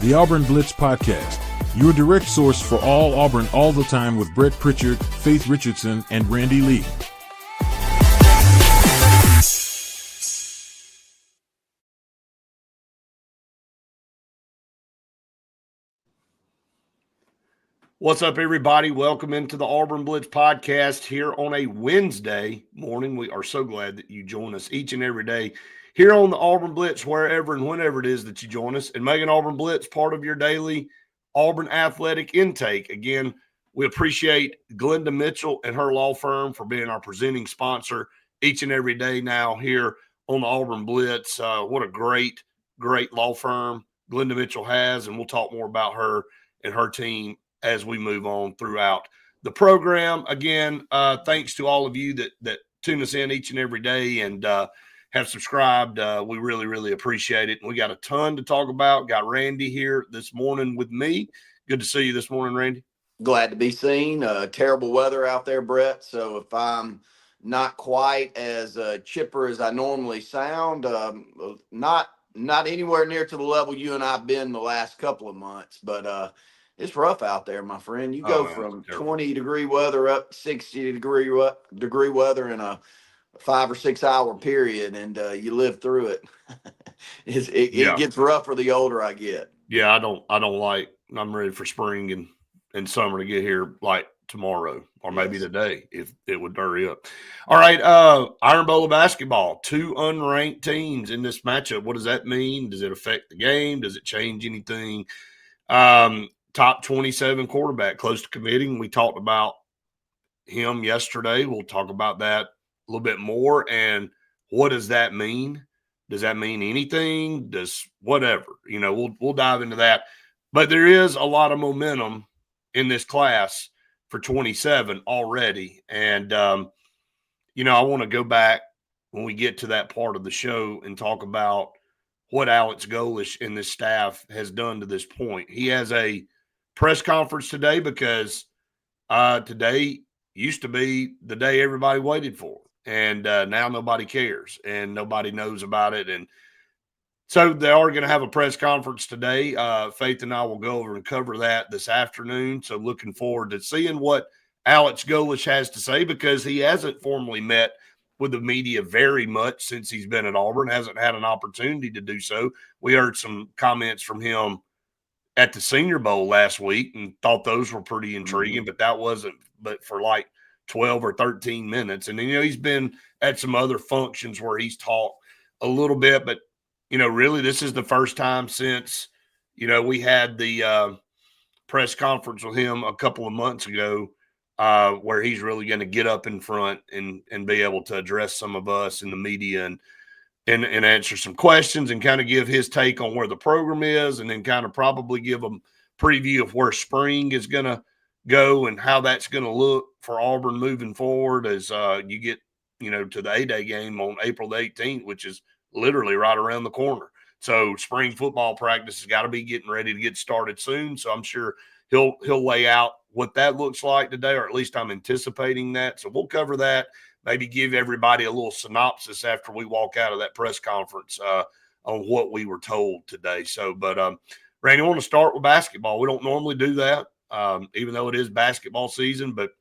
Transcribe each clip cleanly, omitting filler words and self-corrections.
the Auburn Blitz Podcast, your direct source for all Auburn all the time with Brett Pritchard, Faith Richardson, and Randy Lee. What's up, everybody? Welcome into the Auburn Blitz Podcast here on a Wednesday morning. We are so glad that you join us each and every day here on the Auburn Blitz, wherever and whenever it is that you join us, and making Auburn Blitz part of your daily Auburn athletic intake. Again, we appreciate Glenda Mitchell and her law firm for being our presenting sponsor each and every day now here on the Auburn Blitz. What a great law firm Glenda Mitchell has, and we'll talk more about her and her team as we move on throughout the program. Again, thanks to all of you that tune us in each and every day and have subscribed. We really, really appreciate it. And we got a ton to talk about. Got Randy here this morning with me. Good to see you this morning, Randy. Glad to be seen. Terrible weather out there, Brett. So if I'm not quite as chipper as I normally sound, not anywhere near to the level you and I have been the last couple of months, but it's rough out there, my friend. You go from 20-degree weather up 60-degree weather in a 5 or 6 hour period, and you live through it. It gets rougher the older I get. Yeah, I don't like. I'm ready for spring and summer to get here like tomorrow or maybe today if it would hurry up. All right, Iron Bowl of basketball. 2 unranked teams in this matchup. What does that mean? Does it affect the game? Does it change anything? Top 27 quarterback close to committing. We talked about him yesterday. We'll talk about that a little bit more. And what does that mean? Does that mean anything? Does whatever? We'll dive into that. But there is a lot of momentum in this class for 27 already. And, I want to go back when we get to that part of the show and talk about what Alex Golesh and this staff has done to this point. He has a press conference today because today used to be the day everybody waited for, and now nobody cares and nobody knows about it. And so they are going to have a press conference today. Faith and I will go over and cover that this afternoon. So looking forward to seeing what Alex Golesh has to say, because he hasn't formally met with the media very much since he's been at Auburn, hasn't had an opportunity to do so. We heard some comments from him at the Senior Bowl last week and thought those were pretty intriguing, but that wasn't but for like 12 or 13 minutes. And then, he's been at some other functions where he's talked a little bit, but, really this is the first time since, we had the press conference with him a couple of months ago where he's really going to get up in front and be able to address some of us in the media and answer some questions and kind of give his take on where the program is, and then kind of probably give them preview of where spring is going to go and how that's going to look for Auburn moving forward as you get, to the A-Day game on April the 18th, which is literally right around the corner. So spring football practice has got to be getting ready to get started soon. So I'm sure he'll lay out what that looks like today, or at least I'm anticipating that. So we'll cover that. Maybe give everybody a little synopsis after we walk out of that press conference on what we were told today. So, but Randy, I want to start with basketball. We don't normally do that, even though it is basketball season, but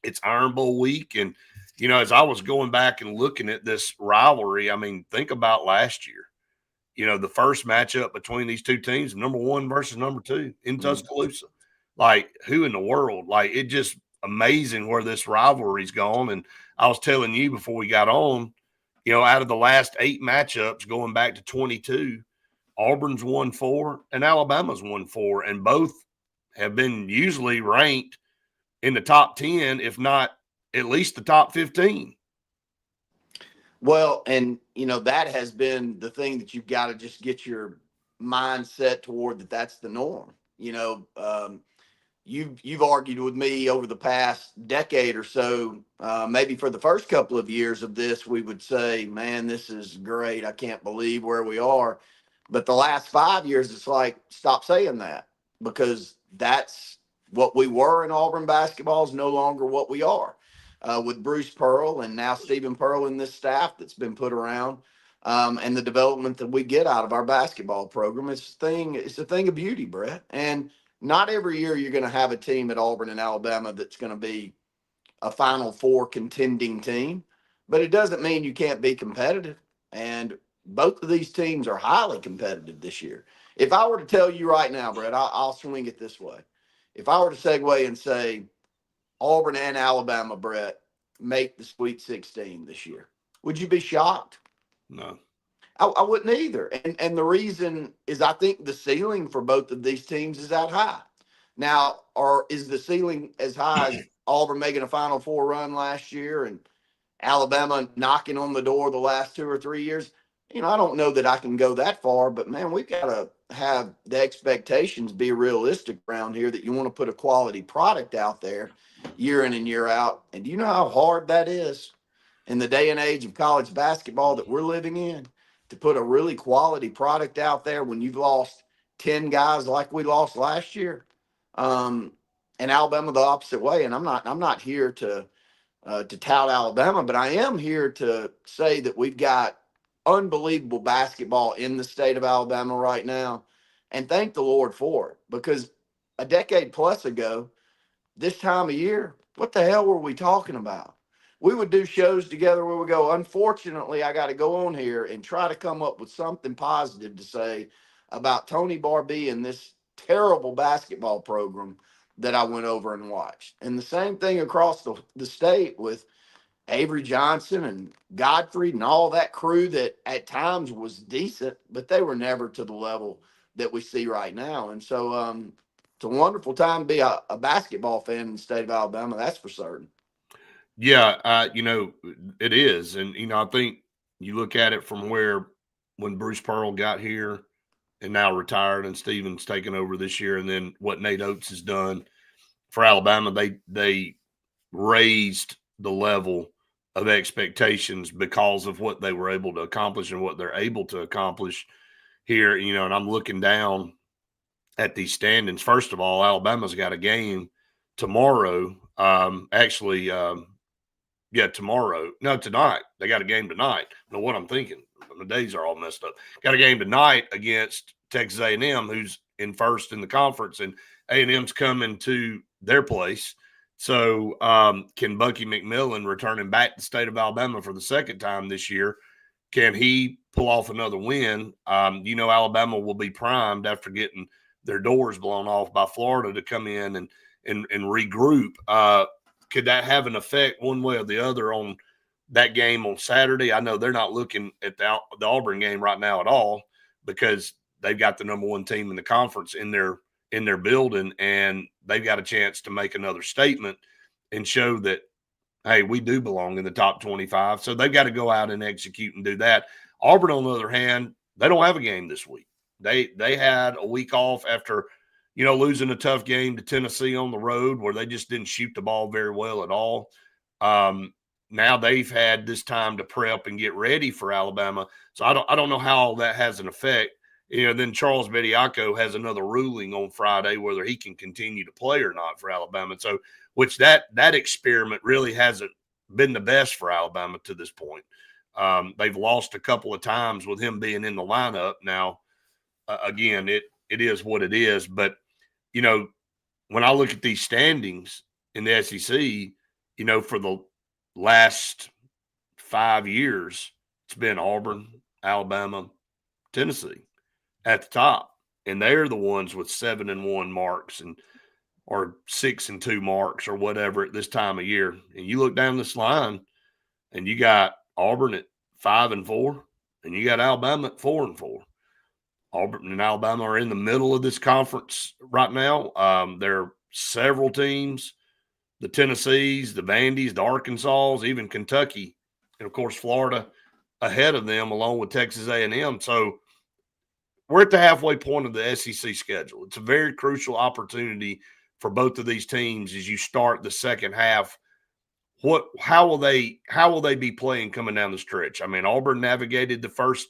it's Iron Bowl week. And, as I was going back and looking at this rivalry, I mean, think about last year. The first matchup between these two teams, number 1 versus number 2 in Tuscaloosa. Like, who in the world? Like, it just amazing where this rivalry's gone. And I was telling you before we got on, out of the last 8 matchups going back to 22, Auburn's won 4 and Alabama's won 4, and both have been usually ranked in the top 10, if not at least the top 15. Well, and, that has been the thing that you've got to just get your mindset toward, that's the norm. You've argued with me over the past decade or so, maybe for the first couple of years of this, we would say, man, this is great. I can't believe where we are. But the last 5 years, it's like, stop saying that, because that's what we were in Auburn basketball is no longer what we are. With Bruce Pearl and now Stephen Pearl in this staff that's been put around. and the development that we get out of our basketball program. It's a thing of beauty, Brett. And not every year you're going to have a team at Auburn and Alabama that's going to be a Final Four contending team, but it doesn't mean you can't be competitive. And both of these teams are highly competitive this year. If I were to tell you right now, Brett, I'll swing it this way. If I were to segue and say Auburn and Alabama, Brett, make the Sweet 16 this year, would you be shocked? No. I wouldn't either. And the reason is I think the ceiling for both of these teams is that high. Now, or is the ceiling as high as Auburn making a Final Four run last year and Alabama knocking on the door the last 2 or 3 years? I don't know that I can go that far, but man, we've got to have the expectations be realistic around here that you want to put a quality product out there year in and year out. And do you know how hard that is in the day and age of college basketball that we're living in, to put a really quality product out there when you've lost 10 guys like we lost last year? And Alabama the opposite way. And I'm not here to tout Alabama, but I am here to say that we've got unbelievable basketball in the state of Alabama right now, and thank the Lord for it, because a decade plus ago, this time of year, what the hell were we talking about? We would do shows together where we go, unfortunately, I got to go on here and try to come up with something positive to say about Tony Barbee and this terrible basketball program that I went over and watched. And the same thing across the state with Avery Johnson and Godfrey and all that crew that at times was decent, but they were never to the level that we see right now. And so it's a wonderful time to be a basketball fan in the state of Alabama, that's for certain. Yeah, it is. And, I think you look at it from when Bruce Pearl got here and now retired and Stephen's taken over this year, and then what Nate Oates has done for Alabama, they raised the level of expectations because of what they were able to accomplish and what they're able to accomplish here, and I'm looking down at these standings. First of all, Alabama's got a game tomorrow. Tomorrow. No, tonight. They got a game tonight. I don't know what I'm thinking. The days are all messed up. Got a game tonight against Texas A&M, who's in first in the conference, and A&M's coming to their place. So can Bucky McMillan, returning back to the state of Alabama for the second time this year, can he pull off another win? Alabama will be primed after getting their doors blown off by Florida to come in and regroup. Could that have an effect one way or the other on that game on Saturday? I know they're not looking at the Auburn game right now at all, because they've got the number one team in the conference in their building, and they've got a chance to make another statement and show that, hey, we do belong in the top 25. So they've got to go out and execute and do that. Auburn, on the other hand, they don't have a game this week. They had a week off after – losing a tough game to Tennessee on the road where they just didn't shoot the ball very well at all. Now they've had this time to prep and get ready for Alabama. So I don't know how all that has an effect. Then Charles Bediako has another ruling on Friday whether he can continue to play or not for Alabama. So, which that experiment really hasn't been the best for Alabama to this point. They've lost a couple of times with him being in the lineup. Now, again, it is what it is, but when I look at these standings in the SEC, for the last 5 years, it's been Auburn, Alabama, Tennessee at the top. And they're the ones with 7-1 marks or 6-2 marks or whatever at this time of year. And you look down this line and you got Auburn at 5-4 and you got Alabama at 4-4. Auburn and Alabama are in the middle of this conference right now. There are several teams, the Tennessees, the Vandy's, the Arkansas, even Kentucky, and, of course, Florida ahead of them along with Texas A&M. So we're at the halfway point of the SEC schedule. It's a very crucial opportunity for both of these teams as you start the second half. How will they be playing coming down the stretch? I mean, Auburn navigated the first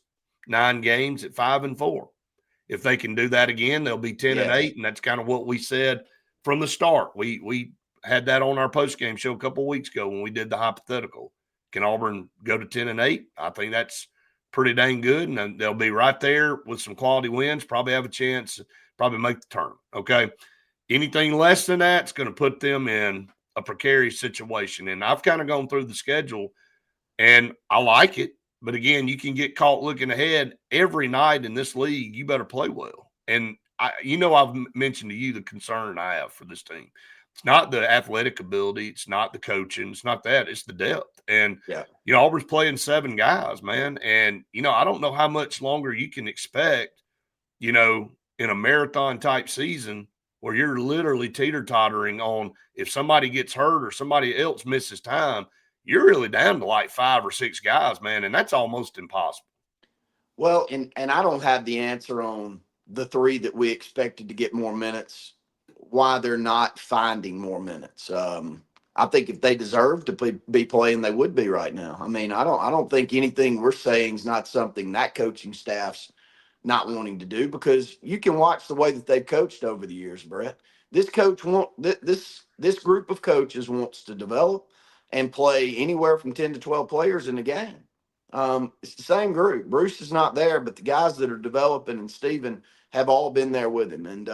9 games at 5-4. If they can do that again, they'll be 10-8, and that's kind of what we said from the start. We had that on our postgame show a couple of weeks ago when we did the hypothetical. Can Auburn go to 10-8? I think that's pretty dang good, and they'll be right there with some quality wins, probably have a chance, probably make the tournament. Okay. Anything less than that's going to put them in a precarious situation. And I've kind of gone through the schedule, and I like it. But again, you can get caught looking ahead every night in this league. You better play well. And I've mentioned to you the concern I have for this team. It's not the athletic ability. It's not the coaching. It's not that. It's the depth. And, Auburn's playing 7 guys, man. And, I don't know how much longer you can expect, in a marathon type season where you're literally teeter-tottering on if somebody gets hurt or somebody else misses time, you're really down to like 5 or 6 guys, man. And that's almost impossible. Well, and I don't have the answer on the 3 that we expected to get more minutes, why they're not finding more minutes. I think if they deserve to be playing, they would be right now. I mean, I don't think anything we're saying is not something that coaching staff's not wanting to do, because you can watch the way that they've coached over the years, Brett. This group of coaches wants to develop and play anywhere from 10 to 12 players in a game. It's the same group. Bruce is not there, but the guys that are developing and Steven have all been there with him. And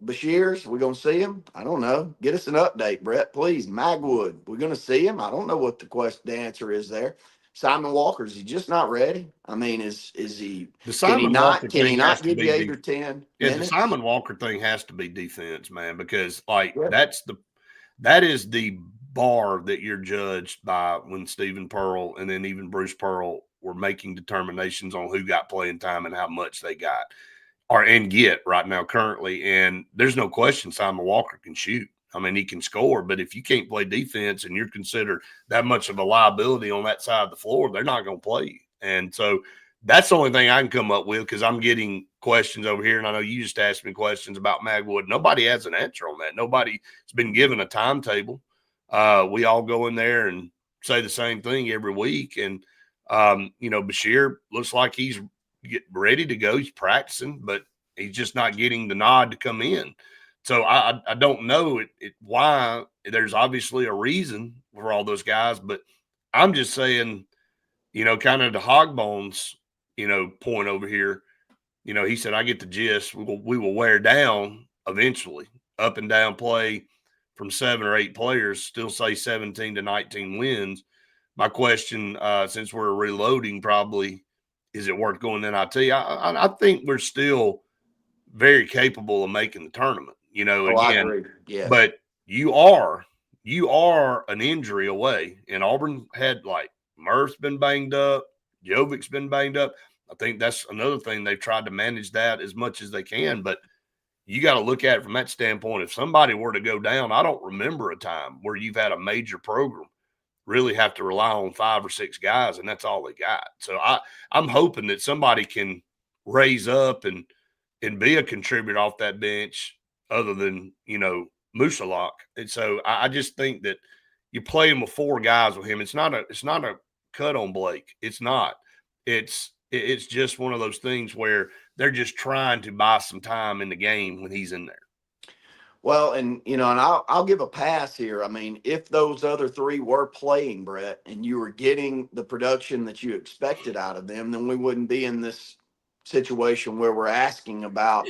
Bashir's, we're going to see him? I don't know. Get us an update, Brett, please. Magwood, we're going to see him? I don't know what the answer is there. Simon Walker, is he just not ready? I mean, is he? Can he not give you 8 or 10 minutes? The Simon Walker thing has to be defense, man, because that is the bar that you're judged by when Stephen Pearl and then even Bruce Pearl were making determinations on who got playing time and how much they got and get right now currently. And there's no question Simon Walker can shoot. I mean, he can score, but if you can't play defense and you're considered that much of a liability on that side of the floor, they're not going to play you. And so that's the only thing I can come up with, because I'm getting questions over here, and I know you just asked me questions about Magwood. Nobody has an answer on that. Nobody's been given a timetable. We all go in there and say the same thing every week. And, Bashir looks like he's ready to go. He's practicing, but he's just not getting the nod to come in. So I don't know why. There's obviously a reason for all those guys, but I'm just saying, kind of the hog bones, point over here. He said, I get the gist. We will wear down eventually. Up and down play from 7 or 8 players, still say 17 to 19 wins. My question, since we're reloading, probably, is it worth going to NIT? I think we're still very capable of making the tournament. I agree. Yes. But you are an injury away. And Auburn had Murph's been banged up, Jovic's been banged up. I think that's another thing. They've tried to manage that as much as they can, but you got to look at it from that standpoint. If somebody were to go down, I don't remember a time where you've had a major program really have to rely on 5 or 6 guys, and that's all they got. So I'm hoping that somebody can raise up and be a contributor off that bench other than, Musalak. And so I just think that you play him with 4 guys with him. It's not a cut on Blake. It's not. It's just one of those things where they're just trying to buy some time in the game when he's in there. Well, and I'll give a pass here. I mean, if those other 3 were playing, Brett, and you were getting the production that you expected out of them, then we wouldn't be in this situation where we're asking about.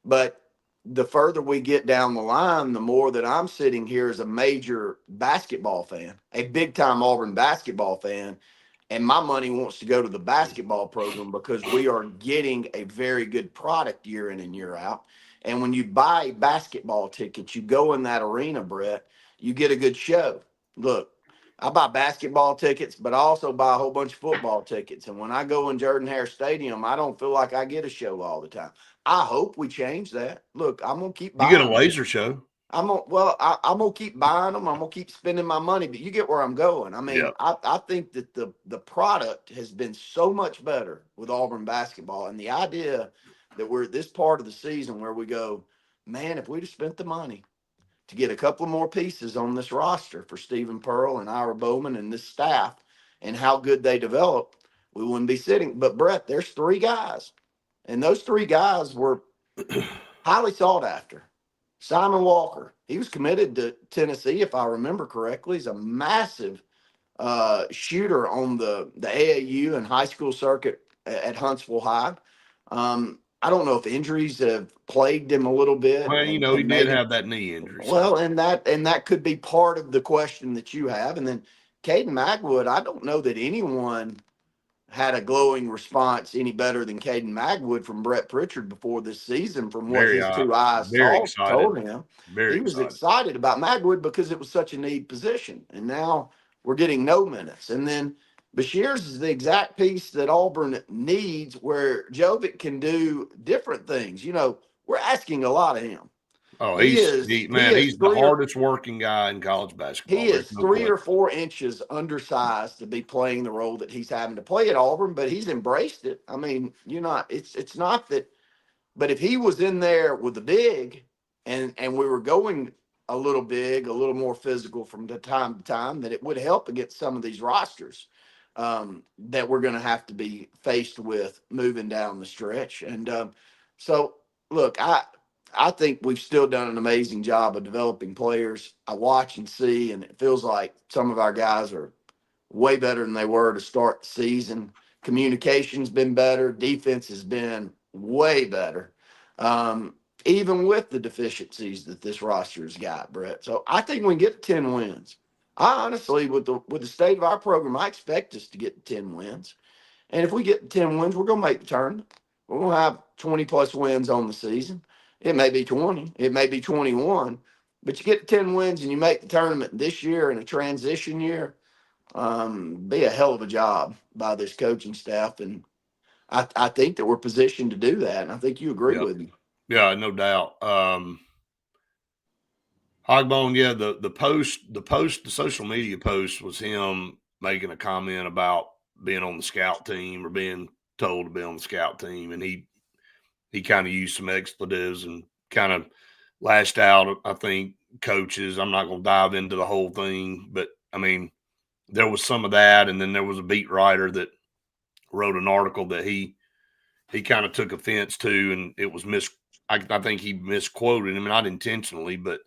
But the further we get down the line, the more that I'm sitting here as a major basketball fan, a big-time Auburn basketball fan, and my money wants to go to the basketball program, because we are getting a very good product year in and year out. And when you buy basketball tickets, you go in that arena, Brett, you get a good show. Look, I buy basketball tickets, but I also buy a whole bunch of football tickets. And when I go in Jordan-Hare Stadium, I don't feel like I get a show all the time. I hope we change that. Look, I'm going to keep buying You get a laser show. I'm going to keep buying them. I'm going to keep spending my money, but you get where I'm going. I mean, I think that the product has been so much better with Auburn basketball, and the idea that we're at this part of the season where we go, man, if we'd have spent the money to get a couple of more pieces on this roster for Stephen Pearl and Ira Bowman and this staff and how good they develop, we wouldn't be sitting. But Brett, there's 3 guys, and those 3 guys were highly sought after. Simon Walker, he was committed to Tennessee, if I remember correctly. He's a massive shooter on the AAU and high school circuit at Huntsville High. I don't know if injuries have plagued him a little bit, Well, and, he and did maybe have that knee injury. well, and that could be part of the question that you have. And then Caden Magwood, I don't know that anyone had a glowing response any better than Caden Magwood from Brett Pritchard before this season, from what Very, his two eyes very excited. told him. Very He was excited. excited about Magwood because it was such a need position. And now we're getting no minutes. And then Bashir's is the exact piece that Auburn needs, where Jovic can do different things. We're asking a lot of him. Oh, He he's is the hardest working guy in college basketball. he There's is no 3 or question. 4 inches undersized to be playing the role that he's having to play at Auburn, but he's embraced it. I mean, it's not that, but if he was in there with the big, and we were going a little big, a little more physical from the time to time, that it would help against some of these rosters that we're going to have to be faced with moving down the stretch. And so, look, I think we've still done an amazing job of developing players. I watch and see, and it feels like some of our guys are way better than they were to start the season. Communication's been better. Defense has been way better, even with the deficiencies that this roster has got, Brett. So I think we can get to 10 wins. I honestly, with the state of our program, I expect us to get to 10 wins. And if we get to 10 wins, we're going to make the tournament. We're going to have 20-plus wins on the season. It may be 20. It may be 21. But you get to 10 wins and you make the tournament this year in a transition year, be a hell of a job by this coaching staff. And I think that we're positioned to do that. And I think you agree Yep. with me. Yeah, no doubt. Hogbone, yeah, the social media post was him making a comment about being on the scout team or being told to be on the scout team, and he kind of used some expletives and kind of lashed out. I think coaches. I'm not going to dive into the whole thing, but I mean, there was some of that, and then there was a beat writer that wrote an article that he kind of took offense to, and it was I think he misquoted him, not intentionally, but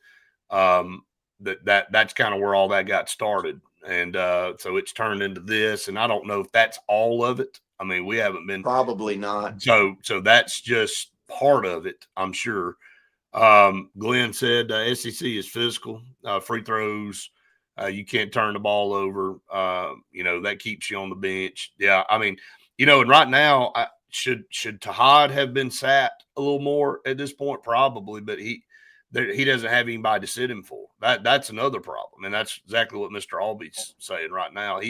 that's kind of where all that got started. And so it's turned into this, and I don't know if that's all of it. I mean, we haven't been Probably not. So that's just part of it, I'm sure. Glenn said SEC is physical, free throws. You can't turn the ball over. That keeps you on the bench. Yeah, I mean, and right now, should Tahad have been sat a little more at this point? Probably, but he doesn't have anybody to sit him for. That's another problem, and that's exactly what Mr. Alby's saying right now.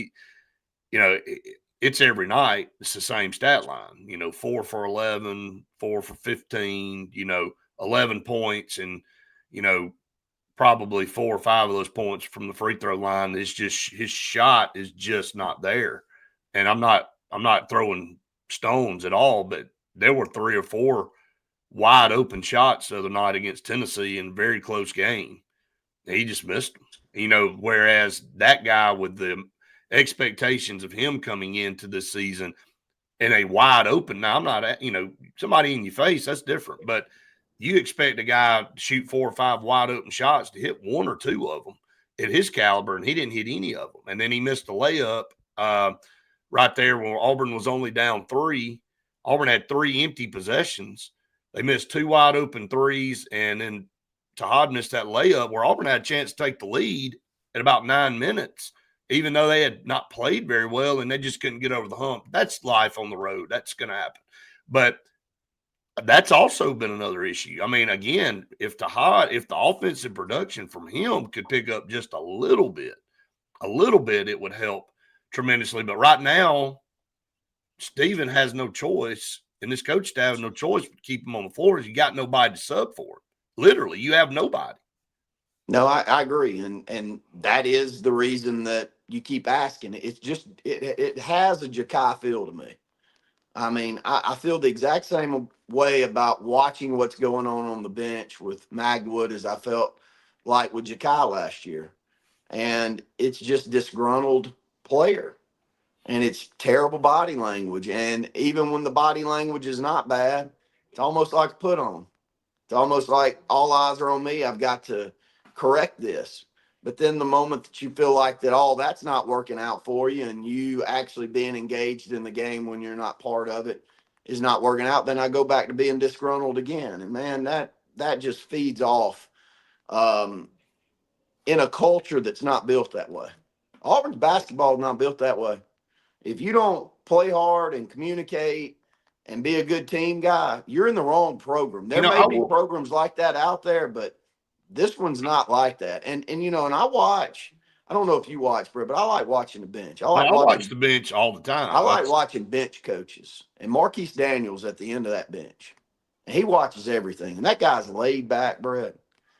It's every night. It's the same stat line. 4 for 11, 4 for 15. 11 points, and probably 4 or 5 of those points from the free throw line. Is just his shot is just not there, and I'm not throwing stones at all, but there were 3 or 4 wide open shots the other night against Tennessee in a very close game. He just missed them. Whereas that guy, with the expectations of him coming into this season in a wide open, now I'm not, somebody in your face, that's different, but you expect a guy to shoot 4 or 5 wide open shots to hit 1 or 2 of them at his caliber, and he didn't hit any of them. And then he missed a layup right there when Auburn was only down 3. Auburn had 3 empty possessions. They missed 2 wide open threes, and then Tahad missed that layup where Auburn had a chance to take the lead at about 9 minutes, even though they had not played very well and they just couldn't get over the hump. That's life on the road. That's going to happen. But that's also been another issue. I mean, again, if the offensive production from him could pick up just a little bit, it would help tremendously. But right now, Steven has no choice, and this coach staff has no choice but to keep him on the floor. You got nobody to sub for him. Literally, you have nobody. No, I agree, and that is the reason that you keep asking. It's just it has a Ja'Kai feel to me. I mean, I feel the exact same way about watching what's going on the bench with Magwood as I felt like with Ja'Kai last year, and it's just disgruntled player. And it's terrible body language. And even when the body language is not bad, it's almost like a put on. It's almost like all eyes are on me. I've got to correct this. But then the moment that you feel like that, all that's not working out for you, and you actually being engaged in the game when you're not part of it is not working out, then I go back to being disgruntled again. And man, that just feeds off um, in a culture that's not built that way. Auburn's basketball is not built that way. If you don't play hard and communicate and be a good team guy, you're in the wrong program. There may be programs like that out there, but this one's not like that. And you know, and I don't know if you watch, Brett, but I like watching the bench. I watch the bench all the time. I like watching bench coaches. And Marquise Daniels at the end of that bench. And he watches everything. And that guy's laid back, Brett.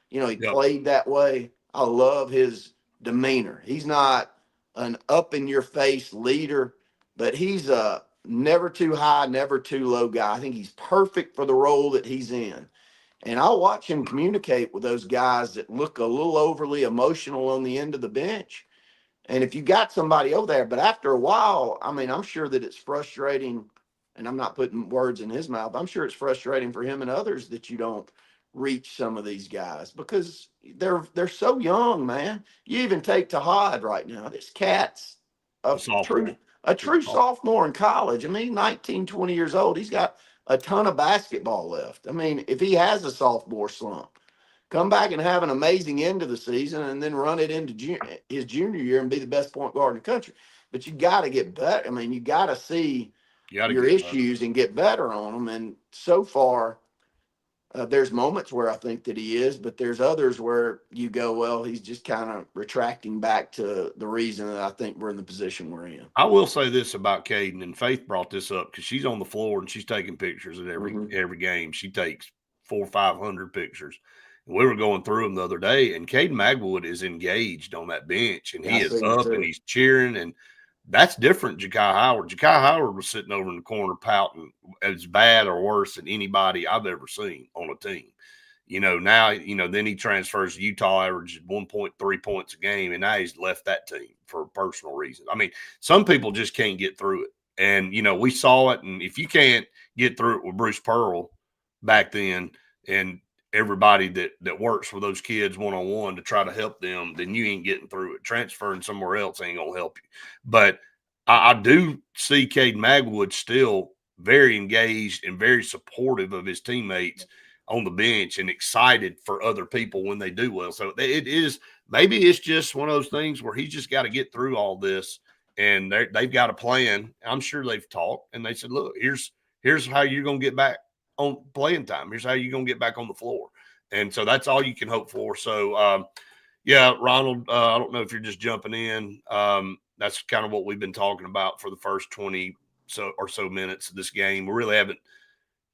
You know, he played that way. I love his demeanor. He's not an up in your face leader, but he's a never too high, never too low guy. I think he's perfect for the role that he's in. And I watch him communicate with those guys that look a little overly emotional on the end of the bench. And if you got somebody over there, but after a while, I mean, I'm sure that it's frustrating, and I'm not putting words in his mouth. I'm sure it's frustrating for him and others that you don't reach some of these guys because they're so young, man. You even take Tahad right now. This cat's a true sophomore in college. I mean, 19, 20 years old. He's got a ton of basketball left. I mean, if he has a sophomore slump, come back and have an amazing end of the season and then run it into his junior year and be the best point guard in the country. But you got to get better. I mean, you got to see your issues and get better on them. And so far, there's moments where I think that he is, but there's others where you go, well, he's just kind of retracting back to the reason that I think we're in the position we're in. I will say this about Caden, and Faith brought this up because she's on the floor and she's taking pictures at every game. She takes 400 or 500 pictures. And we were going through them the other day, and Caden Magwood is engaged on that bench, and he is up and he's cheering, and that's different. Ja'Kai Howard. Ja'Kai Howard was sitting over in the corner pouting as bad or worse than anybody I've ever seen on a team. You know, now, you know, then he transfers to Utah, averages 1.3 points a game, and now he's left that team for personal reasons. I mean, some people just can't get through it. And, you know, we saw it, and if you can't get through it with Bruce Pearl back then and everybody that works with those kids one-on-one to try to help them, then you ain't getting through it. Transferring somewhere else ain't going to help you. But I do see Caden Magwood still very engaged and very supportive of his teammates on the bench and excited for other people when they do well. So it is, maybe it's just one of those things where he's just got to get through all this, and they've got a plan. I'm sure they've talked, and they said, look, here's how you're going to get back on playing time. Here's how you're going to get back on the floor. And so that's all you can hope for. So, yeah, Ronald, I don't know if you're just jumping in. That's kind of what we've been talking about for the first 20 or so minutes of this game. We really haven't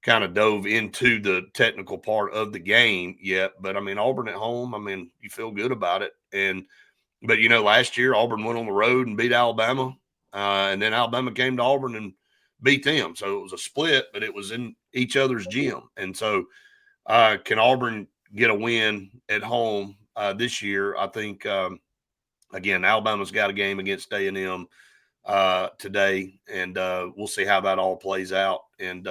kind of dove into the technical part of the game yet. But, I mean, Auburn at home, I mean, you feel good about it. But, you know, last year Auburn went on the road and beat Alabama. And then Alabama came to Auburn and beat them. So it was a split, but it was in each other's gym. And so can Auburn get a win at home this year? I think, again, Alabama's got a game against A&M today, and we'll see how that all plays out. And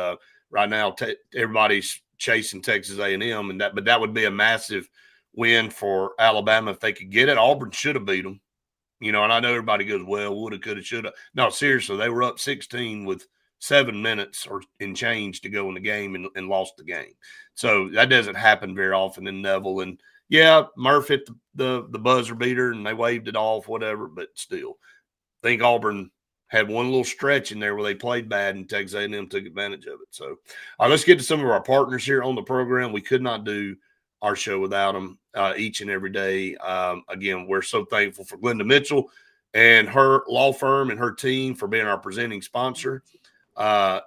right now, everybody's chasing Texas A&M, but that would be a massive win for Alabama if they could get it. Auburn should have beat them, you know. And I know everybody goes, well, woulda, coulda, shoulda. No, seriously, they were up 16 with 7 minutes or in change to go in the game and lost the game. So that doesn't happen very often in Neville. And yeah, Murph hit the buzzer beater and they waved it off, whatever. But still, I think Auburn had one little stretch in there where they played bad and Texas A&M took advantage of it. So, all right, let's get to some of our partners here on the program. We could not do our show without them each and every day. Again, we're so thankful for Glenda Mitchell and her law firm and her team for being our presenting sponsor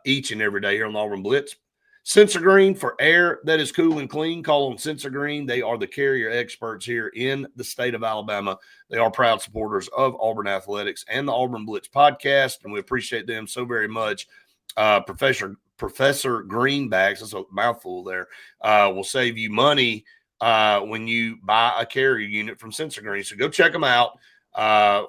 each and every day here on the Auburn Blitz. Sensor Green for air that is cool and clean. Call on Sensor Green. They are the carrier experts here in the state of Alabama. They are proud supporters of Auburn Athletics and the Auburn Blitz podcast, and we appreciate them so very much. Professor Greenbacks, that's a mouthful there, will save you money when you buy a carrier unit from Sensor Green. So go check them out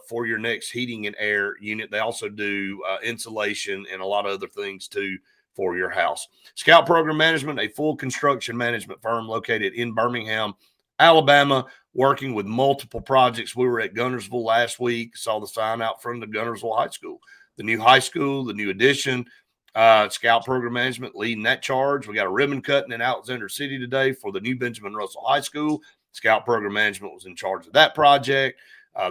for your next heating and air unit. They also do insulation and a lot of other things too for your house. Scout Program Management, a full construction management firm located in Birmingham, Alabama, working with multiple projects. We were at Gunnersville last week, saw the sign out from the Gunnersville High School, the new high school, the new addition. Scout Program Management leading that charge. We got a ribbon cutting in Alexander City today for the new Benjamin Russell High School. Scout Program Management was in charge of that project.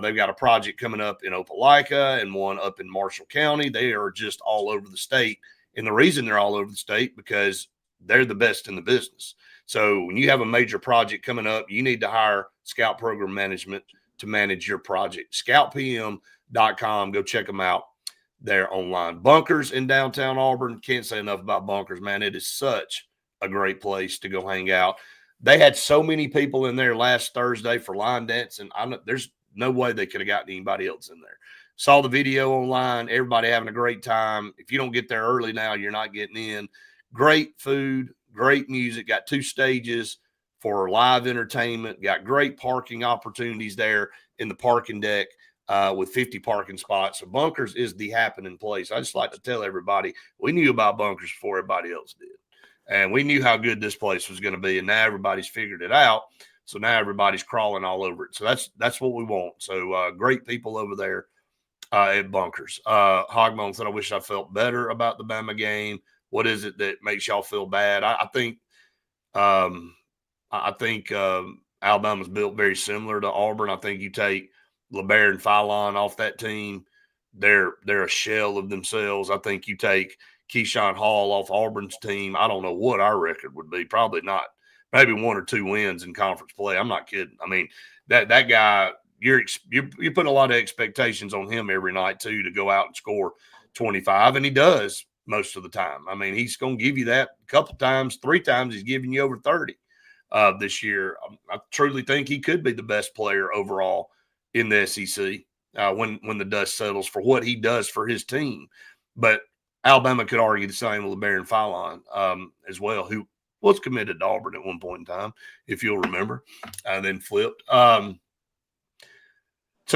They've got a project coming up in Opelika and one up in Marshall County. They are just all over the state. And the reason they're all over the state because they're the best in the business. So when you have a major project coming up, you need to hire Scout Program Management to manage your project. ScoutPM.com. Go check them out. There online. Bunkers in downtown Auburn. Can't say enough about Bunkers, man. It is such a great place to go hang out. They had so many people in there last Thursday for line dance, and there's no way they could have gotten anybody else in there. Saw the video online. Everybody having a great time. If you don't get there early now, you're not getting in. Great food, great music. Got 2 stages for live entertainment. Got great parking opportunities there in the parking deck. With 50 parking spots. So Bunkers is the happening place. I just like to tell everybody we knew about Bunkers before everybody else did. And we knew how good this place was going to be. And now everybody's figured it out. So now everybody's crawling all over it. So that's what we want. So great people over there at Bunkers. Hogmon said, I wish I felt better about the Bama game. What is it that makes y'all feel bad? I think Alabama's built very similar to Auburn. I think you take LeBaire and Philon off that team, they're a shell of themselves. I think you take Keyshawn Hall off Auburn's team, I don't know what our record would be. Probably not. Maybe 1 or 2 wins in conference play. I'm not kidding. I mean, that guy, you're putting a lot of expectations on him every night too to go out and score 25, and he does most of the time. I mean, he's going to give you that a couple times, 3 times. He's giving you over 30 this year. I truly think he could be the best player overall in the SEC when the dust settles for what he does for his team. But Alabama could argue the same with LeBaire and Philon as well, who was committed to Auburn at one point in time, if you'll remember, then flipped. So,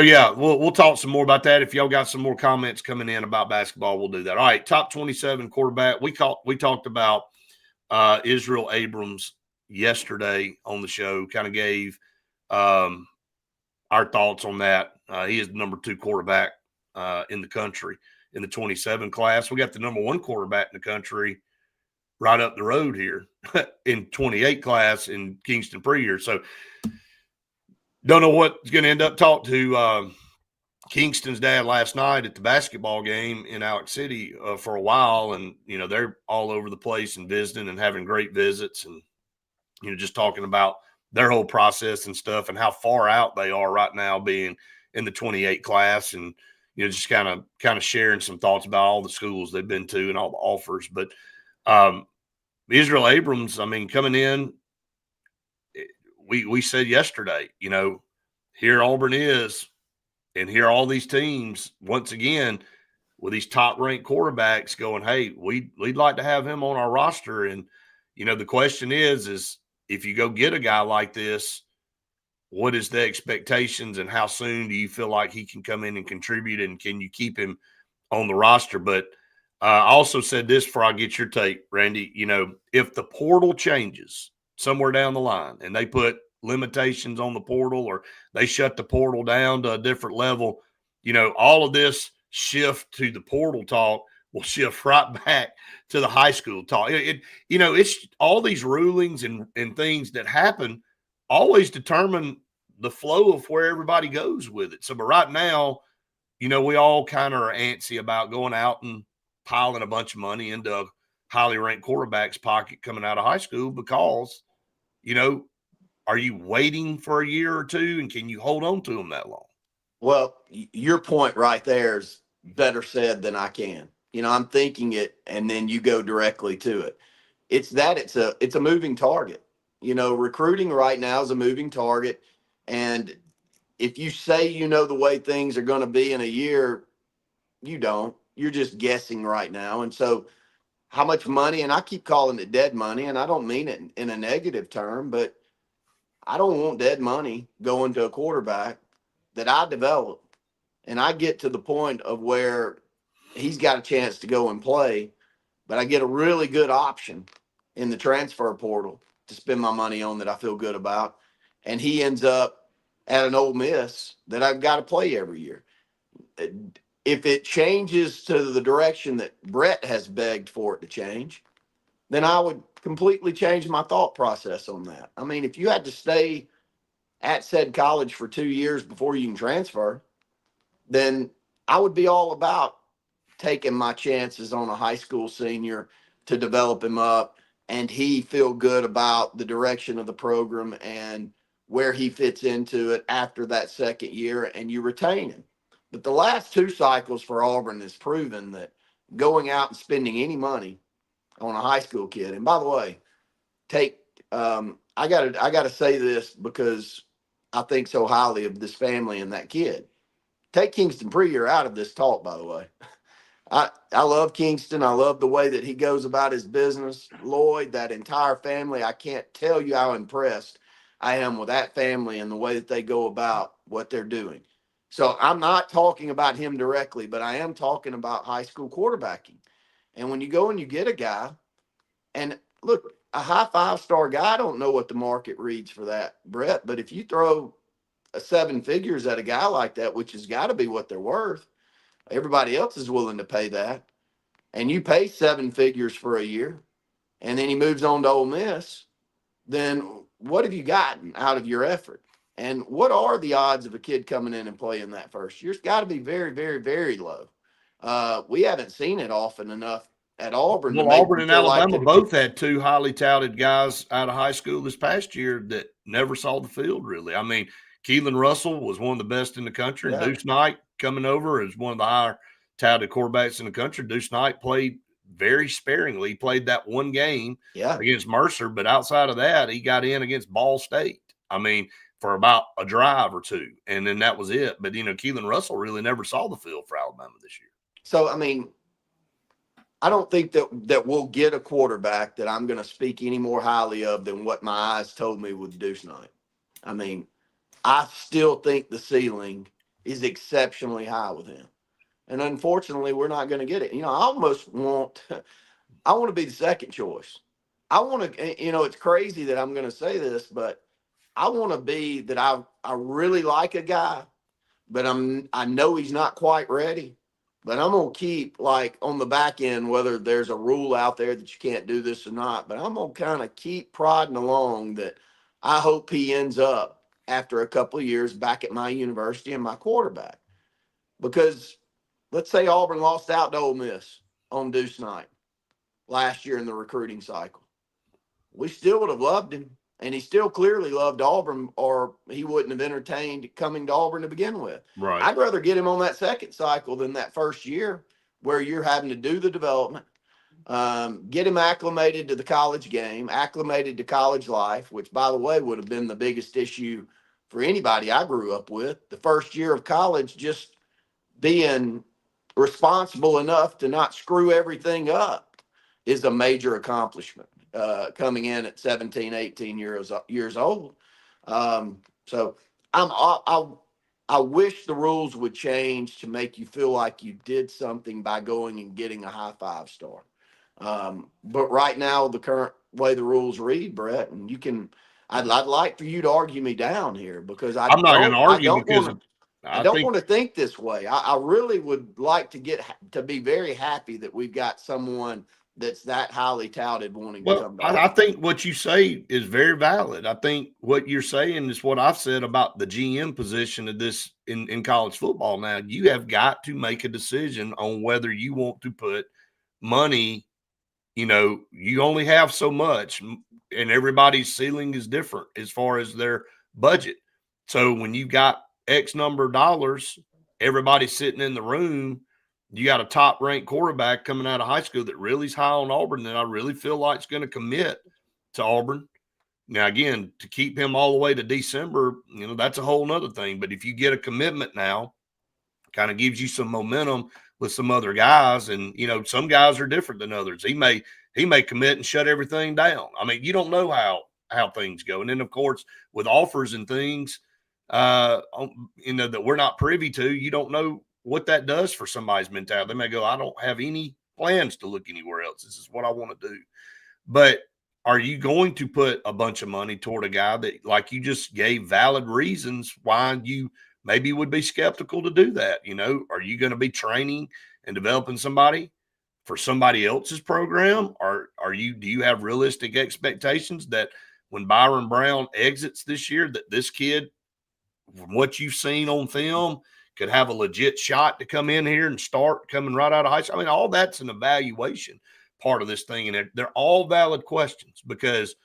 yeah, we'll talk some more about that. If y'all got some more comments coming in about basketball, we'll do that. All right, top 27 quarterback. We talked about Israel Abrams yesterday on the show, kind of gave our thoughts on that. He is the number 2 quarterback in the country in the 27 class. We got the number 1 quarterback in the country right up the road here in 28 class in Kingston Preer. So don't know what's going to end up. Talked to Kingston's dad last night at the basketball game in Alex City for a while. And, they're all over the place and visiting and having great visits and, just talking about their whole process and stuff and how far out they are right now being in the 28 class and, just kind of sharing some thoughts about all the schools they've been to and all the offers. But Israel Abrams, I mean, coming in, we said yesterday, here Auburn is, and here all these teams, once again, with these top-ranked quarterbacks going, hey, we'd like to have him on our roster. And, the question is if you go get a guy like this, what is the expectations and how soon do you feel like he can come in and contribute, and can you keep him on the roster? But I also said this before I get your take, Randy, if the portal changes somewhere down the line and they put limitations on the portal or they shut the portal down to a different level, all of this shift to the portal talk will shift right back to the high school talk. It's all these rulings and things that happen always determine the flow of where everybody goes with it. So, but right now, we all kind of are antsy about going out and piling a bunch of money into a highly ranked quarterback's pocket coming out of high school because, are you waiting for a year or two and can you hold on to them that long? Well, your point right there is better said than I can. I'm thinking it and then you go directly to it. It's a moving target. Recruiting right now is a moving target. And if you say the way things are going to be in a year, you don't. You're just guessing right now. And so how much money, and I keep calling it dead money, and I don't mean it in a negative term, but I don't want dead money going to a quarterback that I develop and I get to the point of where he's got a chance to go and play, but I get a really good option in the transfer portal to spend my money on that I feel good about. and he ends up at an Ole Miss that I've got to play every year. If it changes to the direction that Brett has begged for it to change, then I would completely change my thought process on that. I mean, if you had to stay at said college for 2 years before you can transfer, then I would be all about taking my chances on a high school senior to develop him up and he feel good about the direction of the program and where he fits into it after that second year, and you retain him. But the last 2 cycles for Auburn has proven that going out and spending any money on a high school kid, and by the way, take I gotta say this because I think so highly of this family and that kid. Take Kingston Preer out of this talk, by the way. I love Kingston. I love the way that he goes about his business. Lloyd, that entire family, I can't tell you how impressed I am with that family and the way that they go about what they're doing. So I'm not talking about him directly, but I am talking about high school quarterbacking. And when you go and you get a guy, and look, a high 5-star guy, I don't know what the market reads for that, Brett, but if you throw a 7 figures at a guy like that, which has got to be what they're worth, everybody else is willing to pay that. And you pay 7 figures for a year, and then he moves on to Ole Miss, then what have you gotten out of your effort? And what are the odds of a kid coming in and playing that first year? It's got to be very, very, very low. We haven't seen it often enough at Auburn to Well, make Auburn me and feel like Alabama that. both had 2 highly touted guys out of high school this past year that never saw the field, really. I mean, Keelan Russell was one of the best in the country. Yeah. Deuce Knight coming over as one of the higher touted quarterbacks in the country. Deuce Knight played very sparingly. He played that one game against Mercer, but outside of that, he got in against Ball State. I mean, for about a drive or two, and then that was it. But, Keelan Russell really never saw the field for Alabama this year. So, I mean, I don't think that we'll get a quarterback that I'm going to speak any more highly of than what my eyes told me with Deuce Knight. I mean, I still think the ceiling is exceptionally high with him. And unfortunately, we're not going to get it. I almost want to be the second choice. I want to, it's crazy that I'm going to say this, but I want to be that I really like a guy, but I know he's not quite ready. But I'm going to keep, like, on the back end, whether there's a rule out there that you can't do this or not, but I'm going to kind of keep prodding along that I hope he ends up after a couple of years back at my university and my quarterback. Because let's say Auburn lost out to Ole Miss on Deuce Knight last year in the recruiting cycle. We still would have loved him, and he still clearly loved Auburn, or he wouldn't have entertained coming to Auburn to begin with. Right. I'd rather get him on that second cycle than that first year where you're having to do the development, get him acclimated to the college game, acclimated to college life, which, by the way, would have been the biggest issue for anybody I grew up with. The first year of college, just being responsible enough to not screw everything up is a major accomplishment. Coming in at 17, 18 years old. So I wish the rules would change to make you feel like you did something by going and getting a high 5-star. But right now, the current way the rules read, Brett, and I'd like for you to argue me down here because I'm not going to argue because I don't want to think this way. I really would like to be very happy that we've got someone that's that highly touted wanting to come to I think what you say is very valid. I think what you're saying is what I've said about the GM position of this in college football. Now, you have got to make a decision on whether you want to put money. You only have so much, and everybody's ceiling is different as far as their budget. So when you got X number of dollars, everybody's sitting in the room. You got a top-ranked quarterback coming out of high school that really is high on Auburn, and I really feel like it's going to commit to Auburn. Now, again, to keep him all the way to December, that's a whole nother thing. But if you get a commitment now, kind of gives you some momentum with some other guys, and some guys are different than others. He may commit and shut everything down. I mean, you don't know how things go. And then, of course, with offers and things, that we're not privy to, you don't know what that does for somebody's mentality. They may go, I don't have any plans to look anywhere else. This is what I want to do. But are you going to put a bunch of money toward a guy that, like you just gave valid reasons why you maybe would be skeptical to do that? You know, are you going to be training and developing somebody for somebody else's program? Or do you have realistic expectations that when Byron Brown exits this year, that this kid, from what you've seen on film, could have a legit shot to come in here and start coming right out of high school? I mean, all that's an evaluation part of this thing. And they're all valid questions because,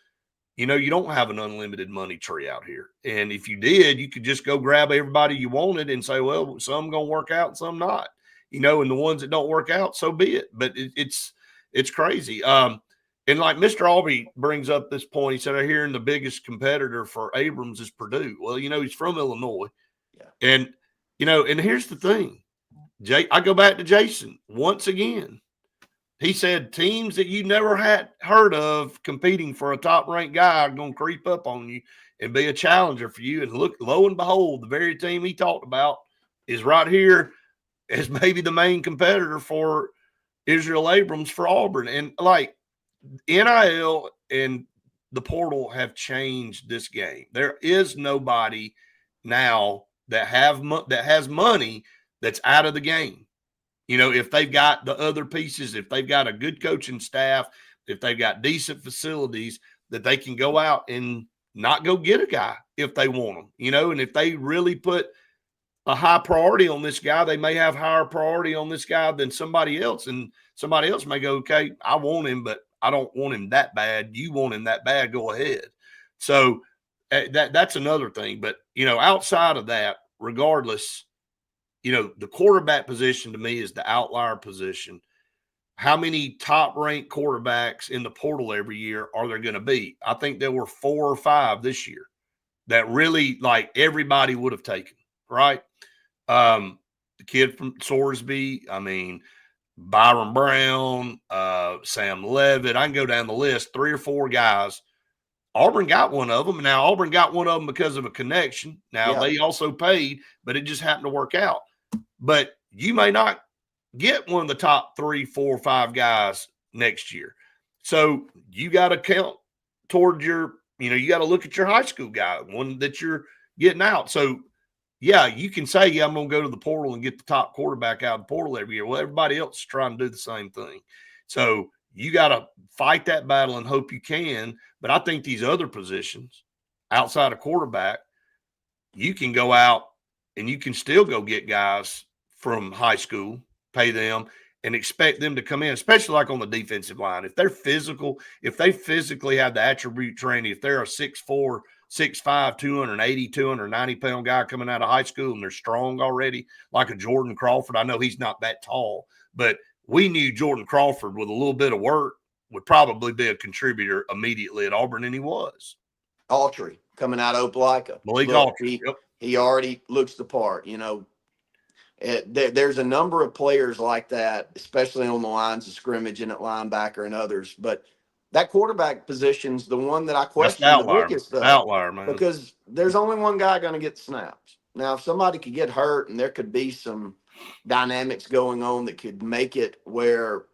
you know, you don't have an unlimited money tree out here. And if you did, you could just go grab everybody you wanted and say, well, some going to work out and some not, you know, and the ones that don't work out, so be it. But it's crazy. And like Mr. Albee brings up this point, he said, I hear the biggest competitor for Abrams is Purdue. Well, you know, he's from Illinois. Yeah. And, you know, and here's the thing, I go back to Jason once again. He said teams that you never had heard of competing for a top-ranked guy are going to creep up on you and be a challenger for you. And look, lo and behold, the very team he talked about is right here as maybe the main competitor for Israel Abrams for Auburn. And like, NIL and the portal have changed this game. There is nobody now that has money that's out of the game. You know, if they've got the other pieces, if they've got a good coaching staff, if they've got decent facilities, that they can go out and not go get a guy if they want him, you know, and if they really put a high priority on this guy, they may have higher priority on this guy than somebody else. And somebody else may go, okay, I want him, but I don't want him that bad. You want him that bad, go ahead. So that's another thing. But, you know, outside of that, regardless, you know, the quarterback position to me is the outlier position. How many top-ranked quarterbacks in the portal every year are there going to be? I think there were 4 or 5 this year that really, like, everybody would have taken, right? The kid from Sorsby, I mean, Byron Brown, Sam Levitt. I can go down the list, 3 or 4 guys. Auburn got one of them. Now, Auburn got one of them because of a connection. Now, They also paid, but it just happened to work out. But you may not get one of the top 3, 4, 5 guys next year. So you got to count toward your, you know, you got to look at your high school guy, one that you're getting out. So, yeah, you can say, yeah, I'm going to go to the portal and get the top quarterback out of the portal every year. Well, everybody else is trying to do the same thing. So you got to fight that battle and hope you can. But I think these other positions outside of quarterback, you can go out and you can still go get guys from high school, pay them, and expect them to come in, especially like on the defensive line. If they're physical, if they physically have the attribute training, if they're a 6'4", 6'5", 280, 290-pound guy coming out of high school and they're strong already, like a Jordan Crawford. I know he's not that tall, but we knew Jordan Crawford with a little bit of work would probably be a contributor immediately at Auburn, and he was. Autry coming out of Opelika. Malik Autry. He already looks the part, you know. There's a number of players like that, especially on the lines of scrimmage and at linebacker and others. But that quarterback position's the one that I question the biggest, though. Outlier, man. Because there's only one guy going to get snaps. Now, if somebody could get hurt and there could be some dynamics going on that could make it where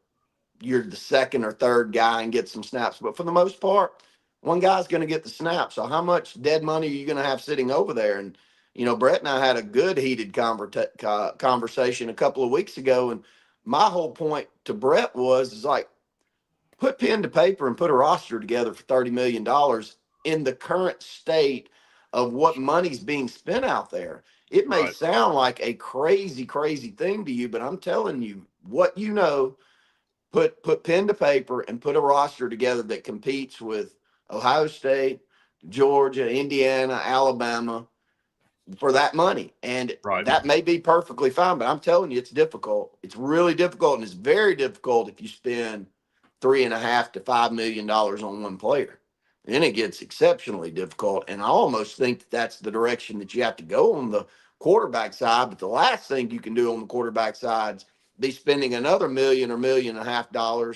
you're the second or third guy and get some snaps. But for the most part, one guy's going to get the snap. So how much dead money are you going to have sitting over there? And, you know, Brett and I had a good heated conversation a couple of weeks ago. And my whole point to Brett is like, put pen to paper and put a roster together for $30 million in the current state of what money's being spent out there. It may sound like a crazy, crazy thing to you, but I'm telling you what you know, put pen to paper and put a roster together that competes with Ohio State, Georgia, Indiana, Alabama for that money. And that may be perfectly fine, but I'm telling you, it's difficult. It's really difficult, and it's very difficult if you spend $3.5 to $5 million on one player. Then it gets exceptionally difficult. And I almost think that that's the direction that you have to go on the quarterback side. But the last thing you can do on the quarterback side is be spending another $1 million or $1.5 million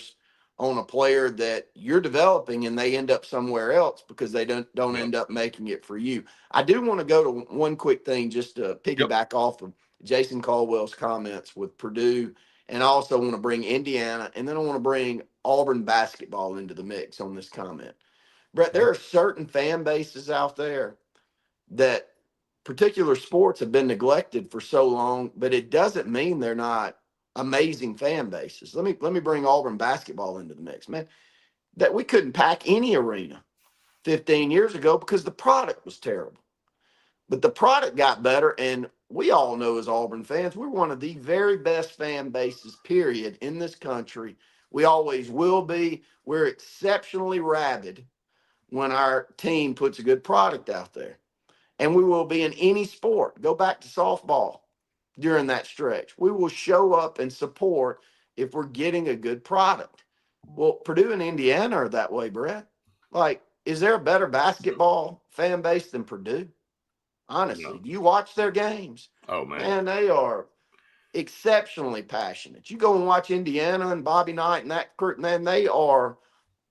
on a player that you're developing and they end up somewhere else because they don't end up making it for you. I do want to go to one quick thing just to piggyback off of Jason Caldwell's comments with Purdue And I also want to bring Indiana, and then I want to bring Auburn basketball into the mix on this comment. Brett, there are certain fan bases out there that particular sports have been neglected for so long, but it doesn't mean they're not amazing fan bases. Let me bring Auburn basketball into the mix, man. That we couldn't pack any arena 15 years ago because the product was terrible. But the product got better, and we all know as Auburn fans, we're one of the very best fan bases, period, in this country. We always will be. We're exceptionally rabid when our team puts a good product out there. And we will be in any sport. Go back to softball during that stretch. We will show up and support if we're getting a good product. Well, Purdue and Indiana are that way, Brett. Like, is there a better basketball fan base than Purdue? Honestly, No. do you watch their games? Oh, man. Man, they are exceptionally passionate. You go and watch Indiana and Bobby Knight and that crew, man, they are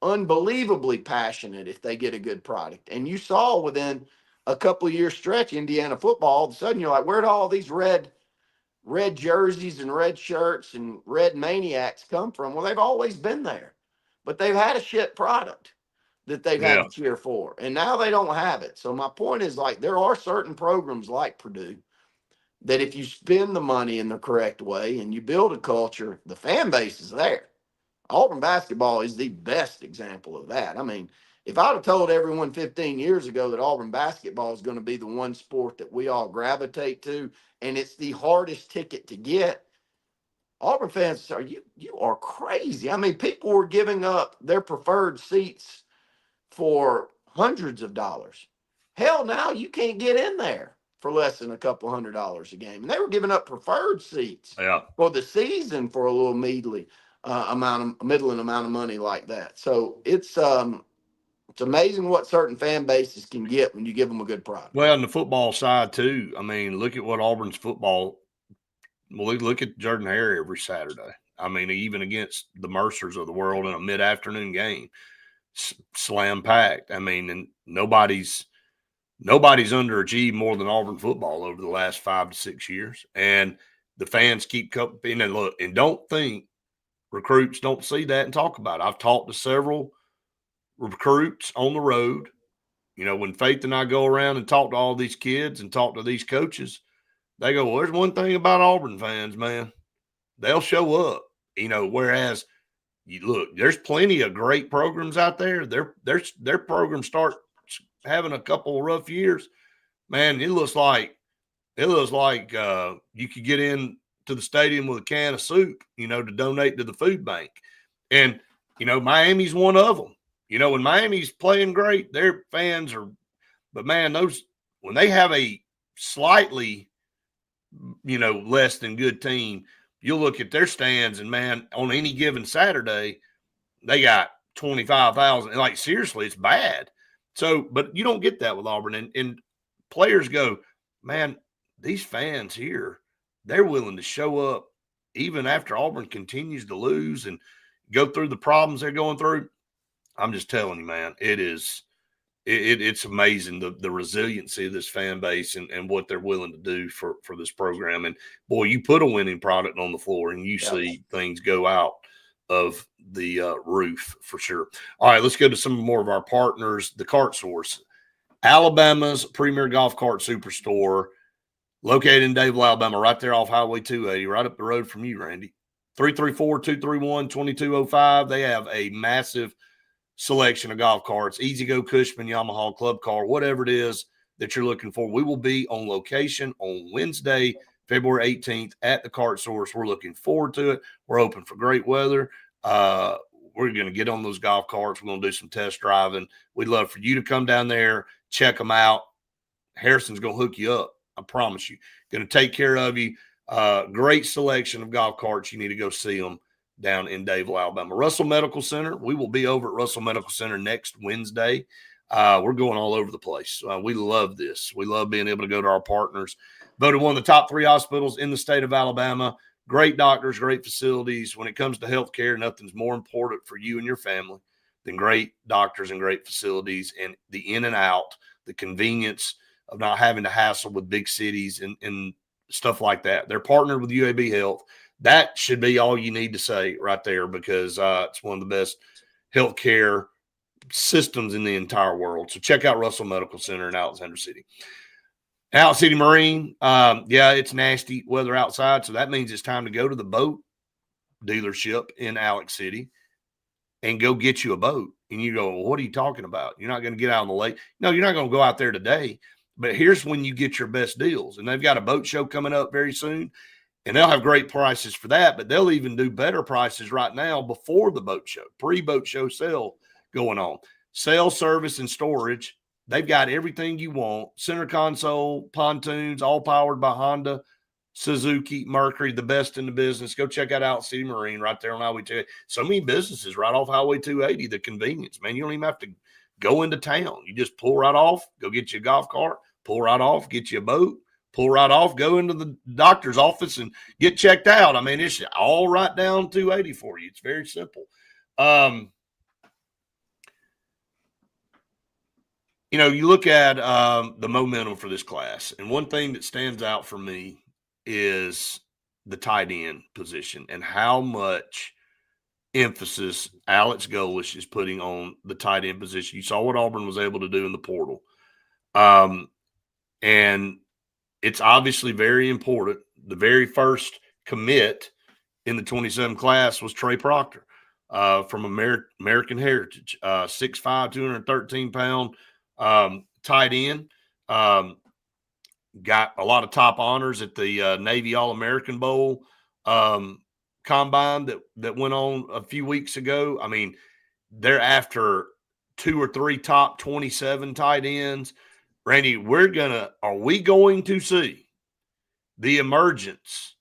unbelievably passionate if they get a good product. And you saw within a couple of year stretch, Indiana football, all of a sudden you're like, where'd all these red jerseys and red shirts and red maniacs come from? Well, they've always been there, but they've had a shit product that they've had to cheer for. And now they don't have it. So my point is, like, there are certain programs like Purdue that if you spend the money in the correct way and you build a culture, the fan base is there. Auburn basketball is the best example of that. I mean, if I'd have told everyone 15 years ago that Auburn basketball is going to be the one sport that we all gravitate to, and it's the hardest ticket to get, Auburn fans are you are crazy. I mean, people were giving up their preferred seats for hundreds of dollars. Hell, now you can't get in there for less than a couple $100 a game. And they were giving up preferred seats for the season for a little middling amount of money like that. So it's amazing what certain fan bases can get when you give them a good product. Well, on the football side too, I mean, look at what Auburn's football. Well, look at Jordan Hare every Saturday. I mean, even against the Mercers of the world in a mid-afternoon game, slam packed. I mean, and nobody's underachieved more than Auburn football over the last 5 to 6 years. And the fans keep coming and look, and don't think recruits don't see that and talk about it. I've talked to several recruits on the road. You know, when Faith and I go around and talk to all these kids and talk to these coaches, they go, well, there's one thing about Auburn fans, man. They'll show up, you know, whereas you look, there's plenty of great programs out there. Their programs start having a couple of rough years. Man, it looks like you could get in to the stadium with a can of soup, you know, to donate to the food bank. And, you know, Miami's one of them. You know, when Miami's playing great, their fans are, but man, when they have a slightly, you know, less than good team, you'll look at their stands and man, on any given Saturday, they got 25,000. Like, seriously, it's bad. So, but you don't get that with Auburn. And players go, man, these fans here, they're willing to show up even after Auburn continues to lose and go through the problems they're going through. I'm just telling you, man, it's amazing the resiliency of this fan base and what they're willing to do for this program. And boy, you put a winning product on the floor and you see things go out of the roof for sure. All right, let's go to some more of our partners. The Cart Source, Alabama's premier golf cart superstore, located in Davie, Alabama, right there off Highway 280, right up the road from you, Randy. 334-231-2205. They have a massive selection of golf carts, E-Z-GO, Cushman, Yamaha, Club Car, whatever it is that you're looking for. We will be on location on Wednesday, February 18th at the Cart Source. We're looking forward to it. We're hoping for great weather. We're going to get on those golf carts. We're going to do some test driving. We'd love for you to come down there, check them out. Harrison's going to hook you up. I promise you. Going to take care of you. Great selection of golf carts. You need to go see them down in Davie, Alabama. Russell Medical Center. We will be over at Russell Medical Center next Wednesday. We're going all over the place. We love this. We love being able to go to our partners. Voted one of the top 3 hospitals in the state of Alabama. Great doctors, great facilities. When it comes to healthcare, nothing's more important for you and your family than great doctors and great facilities and the in and out, the convenience of not having to hassle with big cities and stuff like that. They're partnered with UAB Health. That should be all you need to say right there, because it's one of the best healthcare systems in the entire world. So check out Russell Medical Center in Alexander City. Alex City Marine, yeah, it's nasty weather outside, so that means it's time to go to the boat dealership in Alex City and go get you a boat. And you go, well, what are you talking about? You're not going to get out on the lake. No, you're not going to go out there today. But here's when you get your best deals. And they've got a boat show coming up very soon, and they'll have great prices for that. But they'll even do better prices right now before the boat show, pre-boat show sale going on. Sales, service, and storage. They've got everything you want. Center console, pontoons, all powered by Honda, Suzuki, Mercury, the best in the business. Go check out Alex City Marine right there on Highway 280. So many businesses right off Highway 280, the convenience, man. You don't even have to go into town. You just pull right off, go get you a golf cart, pull right off, get you a boat, pull right off, go into the doctor's office and get checked out. I mean, it's all right down 280 for you. It's very simple. You know, you look at the momentum for this class, and one thing that stands out for me is the tight end position and how much emphasis Alex Golish is putting on the tight end position. You saw what Auburn was able to do in the portal. And it's obviously very important. The very first commit in the 27 class was Trey Proctor from American Heritage, 6'5", 213-pound tight end. Got a lot of top honors at the Navy All-American Bowl combine that went on a few weeks ago. I mean, they're after 2 or 3 top 27 tight ends. Randy, are we going to see the emergence,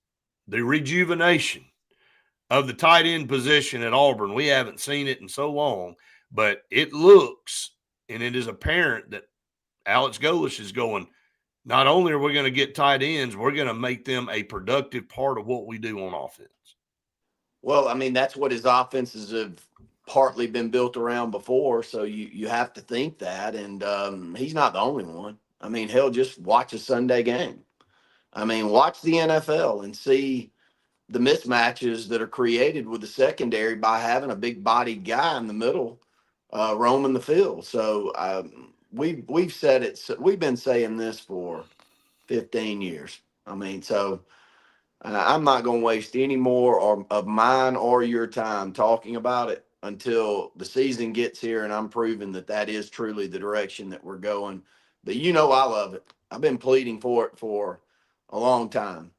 the rejuvenation of the tight end position at Auburn? We haven't seen it in so long, but it looks, and it is apparent that Alex Golish is going, not only are we going to get tight ends, we're going to make them a productive part of what we do on offense. Well, I mean, that's what his offenses have partly been built around before. So you have to think that. And he's not the only one. I mean, hell, just watch a Sunday game. I mean, watch the NFL and see the mismatches that are created with the secondary by having a big bodied guy in the middle roaming the field. So we've said it. We've been saying this for 15 years. I mean, so I'm not going to waste any more of mine or your time talking about it until the season gets here and I'm proving that is truly the direction that we're going. But I love it. I've been pleading for it for a long time.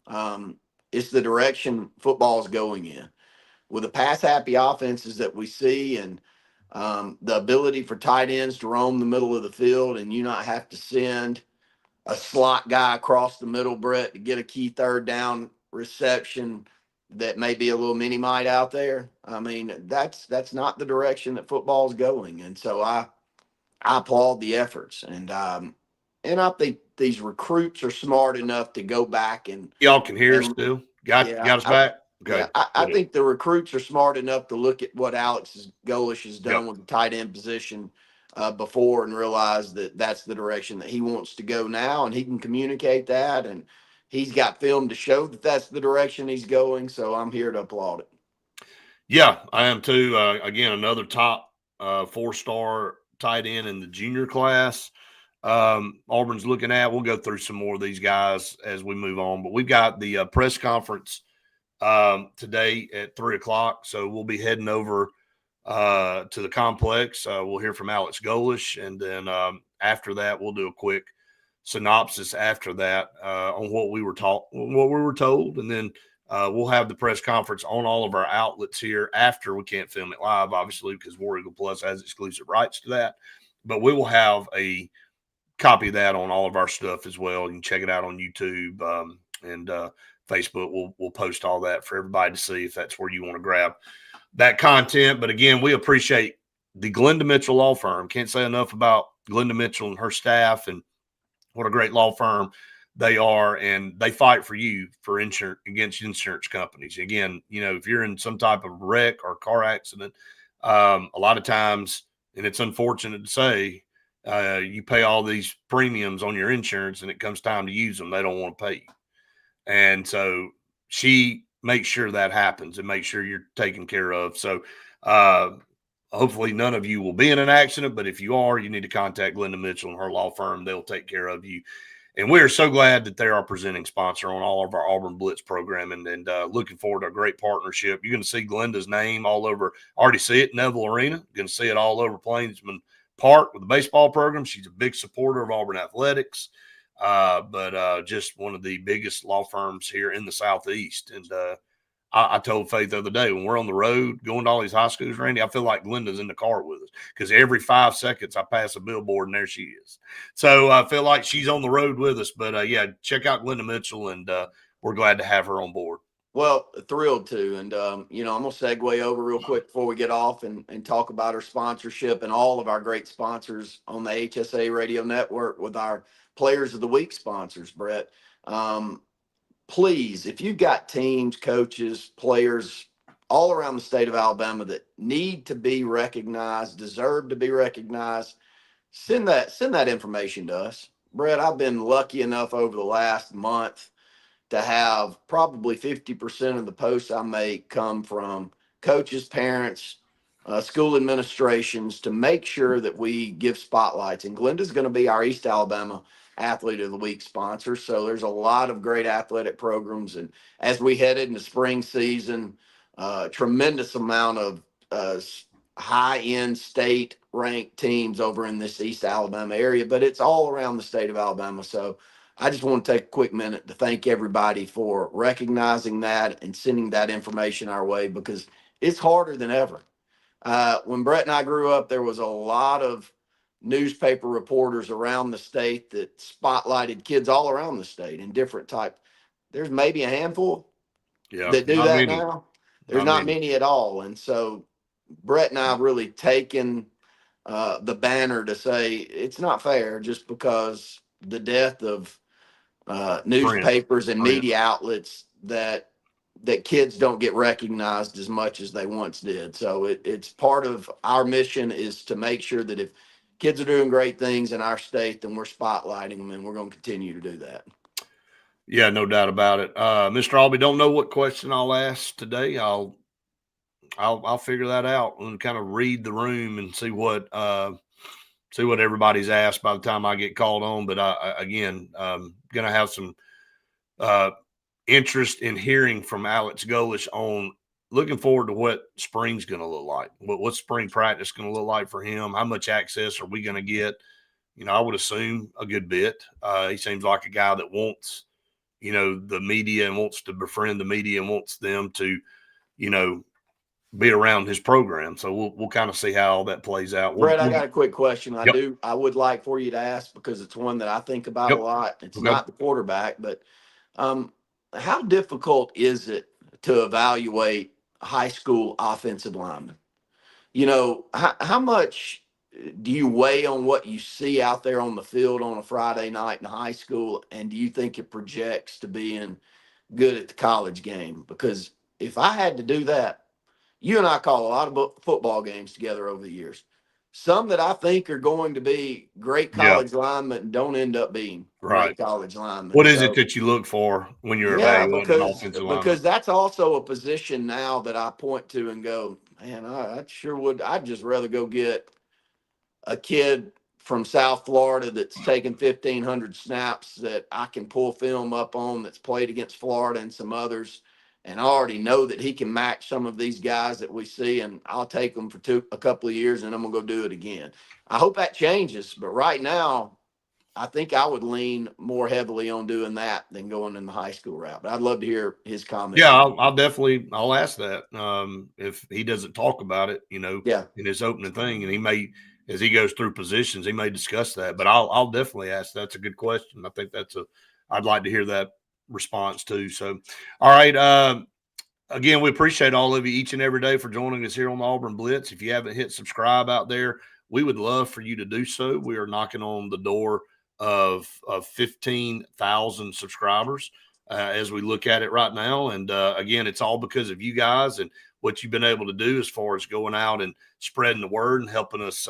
It's the direction football is going in. With the pass-happy offenses that we see and the ability for tight ends to roam the middle of the field and you not have to send a slot guy across the middle, Brett, to get a key third down reception that may be a little mini mite out there. I mean, that's not the direction that football is going. And so I applaud the efforts. And I think these recruits are smart enough to go back and y'all can hear us still. Got us back. Okay. Yeah, I think the recruits are smart enough to look at what Alex Golish has done with the tight end position before and realize that that's the direction that he wants to go now, and he can communicate that, and he's got film to show that that's the direction he's going. So I'm here to applaud it. Yeah, I am too. Again, another top 4-star tight end in the junior class. Auburn's looking at. We'll go through some more of these guys as we move on, but we've got the press conference today at 3:00. So we'll be heading over to the complex. We'll hear from Alex Golish, and then after that, we'll do a quick synopsis after that on what we were told, and then we'll have the press conference on all of our outlets here after. We can't film it live, obviously, because War Eagle Plus has exclusive rights to that, but we will have a copy of that on all of our stuff as well. You can check it out on YouTube and Facebook. We'll post all that for everybody to see if that's where you want to grab that content. But again, we appreciate the Glenda Mitchell Law Firm. Can't say enough about Glenda Mitchell and her staff, and what a great law firm they are. And they fight for you for insurance against insurance companies. Again, if you're in some type of wreck or car accident, a lot of times, and it's unfortunate to say, you pay all these premiums on your insurance and it comes time to use them, they don't want to pay you. And so she make sure that happens and make sure you're taken care of. So hopefully none of you will be in an accident, but if you are, you need to contact Glenda Mitchell and her law firm. They'll take care of you. And we are so glad that they're our presenting sponsor on all of our Auburn Blitz programming, and looking forward to a great partnership. You're going to see Glenda's name all over. Already see it, Neville Arena. You're going to see it all over Plainsman Park with the baseball program. She's a big supporter of Auburn athletics, but just one of the biggest law firms here in the Southeast. And I told Faith the other day, when we're on the road going to all these high schools, Randy, I feel like Glenda's in the car with us, because every 5 seconds I pass a billboard and there she is. So I feel like she's on the road with us. But yeah, check out Glenda Mitchell, and we're glad to have her on board. Well, thrilled to. And, I'm going to segue over real quick before we get off and talk about our sponsorship and all of our great sponsors on the HSA Radio Network with our Players of the Week sponsors, Brett. Please, if you've got teams, coaches, players all around the state of Alabama that need to be recognized, deserve to be recognized, send that information to us. Brett, I've been lucky enough over the last month to have probably 50% of the posts I make come from coaches, parents, school administrations, to make sure that we give spotlights. And Glenda's going to be our East Alabama Athlete of the Week sponsor. So there's a lot of great athletic programs. And as we head into spring season, tremendous amount of high-end state-ranked teams over in this East Alabama area, but it's all around the state of Alabama. So I just want to take a quick minute to thank everybody for recognizing that and sending that information our way, because it's harder than ever. When Brett and I grew up, there was a lot of newspaper reporters around the state that spotlighted kids all around the state in different types. There's maybe a handful that do that many. Now. There's not many at all. And so Brett and I have really taken the banner to say it's not fair just because the death of newspapers and media outlets that kids don't get recognized as much as they once did. So it's part of our mission is to make sure that if kids are doing great things in our state, then we're spotlighting them, and we're going to continue to do that. Yeah, no doubt about it. Mr. Albee, don't know what question I'll ask today. I'll figure that out and kind of read the room and see what everybody's asked by the time I get called on. But again, going to have some interest in hearing from Alex Golish on looking forward to what spring's going to look like. What's spring practice going to look like for him? How much access are we going to get? I would assume a good bit. He seems like a guy that wants, the media and wants to befriend the media and wants them to, be around his program. So we'll kind of see how all that plays out. Brett, I got a quick question. I would like for you to ask, because it's one that I think about a lot. It's not the quarterback, but how difficult is it to evaluate high school offensive linemen? How much do you weigh on what you see out there on the field on a Friday night in high school? And do you think it projects to being good at the college game? Because if I had to do that, you and I call a lot of football games together over the years. Some that I think are going to be great college linemen don't end up being great college linemen. What is it that you look for when you're evaluating an offensive lineman? Because that's also a position now that I point to and go, man, I sure would. I'd just rather go get a kid from South Florida that's taken 1,500 snaps that I can pull film up on, that's played against Florida and some others. And I already know that he can match some of these guys that we see, and I'll take them for a couple of years, and I'm going to go do it again. I hope that changes, but right now, I think I would lean more heavily on doing that than going in the high school route. But I'd love to hear his comments. Yeah, I'll ask that if he doesn't talk about it, in his opening thing, and he may, as he goes through positions, he may discuss that. But I'll definitely ask. That's a good question. I think I'd like to hear that response too. So, all right. Again, we appreciate all of you each and every day for joining us here on the Auburn Blitz. If you haven't hit subscribe out there, we would love for you to do so. We are knocking on the door of 15,000 subscribers as we look at it right now. And again, it's all because of you guys and what you've been able to do as far as going out and spreading the word and helping us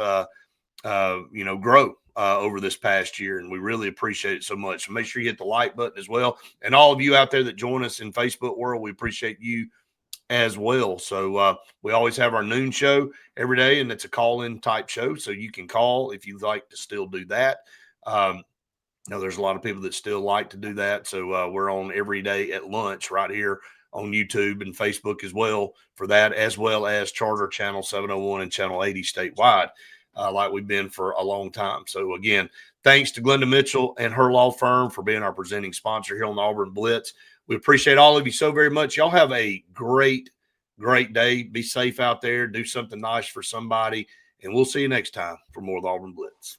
grow over this past year, and we really appreciate it so much. So make sure you hit the like button as well, and all of you out there that join us in Facebook world, we appreciate you as well. So we always have our noon show every day, and it's a call-in type show, so you can call if you'd like to still do that. There's a lot of people that still like to do that, so we're on every day at lunch right here on YouTube and Facebook as well for that, as well as Charter Channel 701 and Channel 80 statewide, like we've been for a long time. So again, thanks to Glenda Mitchell and her law firm for being our presenting sponsor here on the Auburn Blitz. We appreciate all of you so very much. Y'all have a great day. Be safe out there. Do something nice for somebody. And we'll see you next time for more of the Auburn Blitz.